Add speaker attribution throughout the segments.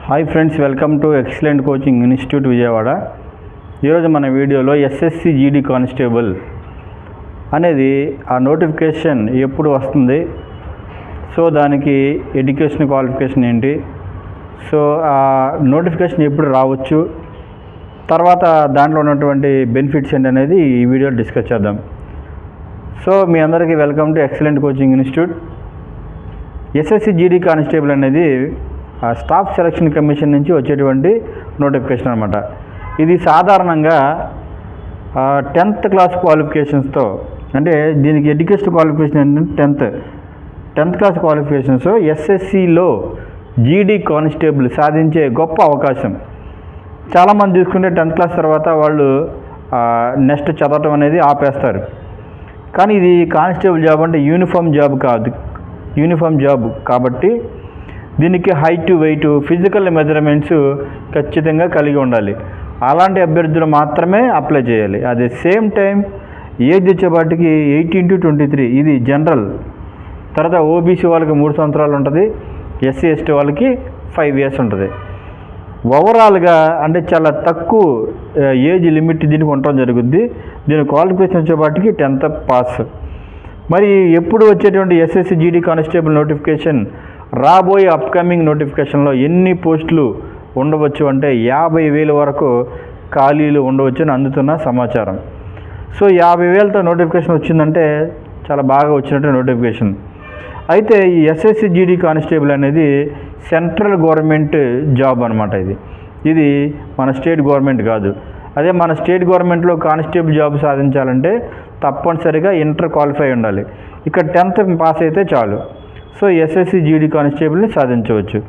Speaker 1: Hi friends, welcome to excellent coaching institute Vijayawada. ఈరోజు మన వీడియోలో ఎస్ఎస్సి జీడీ కానిస్టేబుల్ అనేది ఆ నోటిఫికేషన్ ఎప్పుడు వస్తుంది, సో దానికి ఎడ్యుకేషన్ క్వాలిఫికేషన్ ఏంటి, సో ఆ నోటిఫికేషన్ ఎప్పుడు రావచ్చు, తర్వాత దాంట్లో ఉన్నటువంటి బెనిఫిట్స్ ఏంటి అనేది ఈ వీడియోలో డిస్కస్ చేద్దాం. సో మీ అందరికీ welcome to excellent coaching institute. SSC GD constable అనేది స్టాఫ్ సెలక్షన్ కమిషన్ నుంచి వచ్చేటువంటి నోటిఫికేషన్ అనమాట. ఇది సాధారణంగా 10th క్లాస్ క్వాలిఫికేషన్స్తో, అంటే దీనికి ఎడ్యుకేషన్ క్వాలిఫికేషన్ ఏంటంటే 10th క్లాస్ క్వాలిఫికేషన్స్ ఎస్ఎస్సిలో జీడీ కానిస్టేబుల్ సాధించే గొప్ప అవకాశం. చాలామంది చూసుకుంటే 10th క్లాస్ తర్వాత వాళ్ళు నెక్స్ట్ చదవటం అనేది ఆపేస్తారు. కానీ ఇది కానిస్టేబుల్ జాబ్ అంటే యూనిఫామ్ జాబ్ కాదు, యూనిఫామ్ జాబ్ కాబట్టి దీనికి హైట్, వెయిట్, ఫిజికల్ మెజర్మెంట్స్ ఖచ్చితంగా కలిగి ఉండాలి. అలాంటి అభ్యర్థులు మాత్రమే అప్లై చేయాలి. అదే సేమ్ టైం ఏజ్ వచ్చేపాటికి 18 to 23 ఇది జనరల్. తర్వాత ఓబీసీ వాళ్ళకి 3 సంవత్సరాలు ఉంటుంది, ఎస్సీ ఎస్టీ వాళ్ళకి 5 years ఉంటుంది. ఓవరాల్గా అంటే చాలా తక్కువ ఏజ్ లిమిట్ దీనికి ఉండటం జరుగుద్ది. దీని క్వాలిఫికేషన్ వచ్చేపాటికి 10th పాస్. మరి ఎప్పుడు వచ్చేటువంటి ఎస్ఎస్సి జీడీ కానిస్టేబుల్ నోటిఫికేషన్, రాబోయే అప్కమింగ్ నోటిఫికేషన్లో ఎన్ని పోస్టులు ఉండవచ్చు అంటే 50,000 వరకు ఖాళీలు ఉండవచ్చు అని అందుతున్న సమాచారం. సో 50,000తో నోటిఫికేషన్ వచ్చిందంటే చాలా బాగా వచ్చినట్టు నోటిఫికేషన్. అయితే ఈ ఎస్ఎస్సి జీడీ కానిస్టేబుల్ అనేది సెంట్రల్ గవర్నమెంట్ జాబ్ అనమాట. ఇది మన స్టేట్ గవర్నమెంట్ కాదు. అదే మన స్టేట్ గవర్నమెంట్లో కానిస్టేబుల్ జాబ్ సాధించాలంటే తప్పనిసరిగా ఇంటర్ క్వాలిఫై ఉండాలి. ఇక్కడ 10th పాస్ అయితే చాలు. సో ఎస్ఎస్సి జీడీ కానిస్టేబుల్ని సాధించవచ్చు.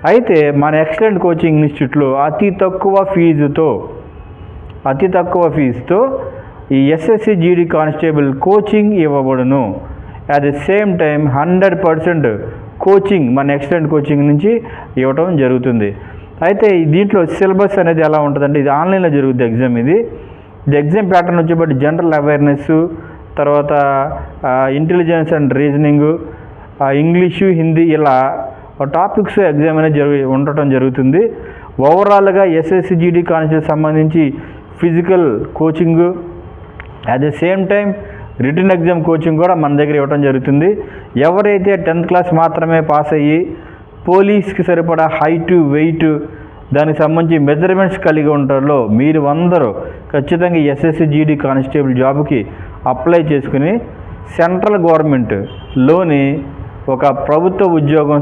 Speaker 1: అయితే మన ఎక్సలెంట్ కోచింగ్ ఇన్స్టిట్యూట్లో అతి తక్కువ ఫీజుతో ఈ ఎస్ఎస్సి జీడీ కానిస్టేబుల్ కోచింగ్ ఇవ్వబడును. At the same time 100% coaching మన ఎక్సలెంట్ కోచింగ్ నుంచి ఇవ్వటం జరుగుతుంది. అయితే దీంట్లో సిలబస్ అనేది ఎలా ఉంటుందంటే, ఇది ఆన్లైన్లో జరుగుతుంది ఎగ్జామ్. ఇది ఎగ్జామ్ ప్యాటర్న్ వచ్చేప్పటి జనరల్ అవేర్నెస్, తర్వాత intelligence and reasoning, English, Hindi ఇలా టాపిక్స్ ఎగ్జామ్ అనేది ఉండటం జరుగుతుంది. ఓవరాల్గా ఎస్ఎస్సి జీడీ కానిస్టేబుల్ సంబంధించి physical coaching, at the same time written exam coaching కూడా మన దగ్గర ఇవ్వడం జరుగుతుంది. ఎవరైతే 10th క్లాస్ మాత్రమే పాస్ అయ్యి పోలీస్కి సరిపడా హైట్, వెయిట్, దానికి సంబంధించి మెజర్మెంట్స్ కలిగి ఉంటారో మీరు అందరూ ఖచ్చితంగా ఎస్ఎస్సి జీడీ కానిస్టేబుల్ జాబ్కి అప్లై చేసుకుని సెంట్రల్ గవర్నమెంట్లోని ఒక ప్రభుత్వ ఉద్యోగం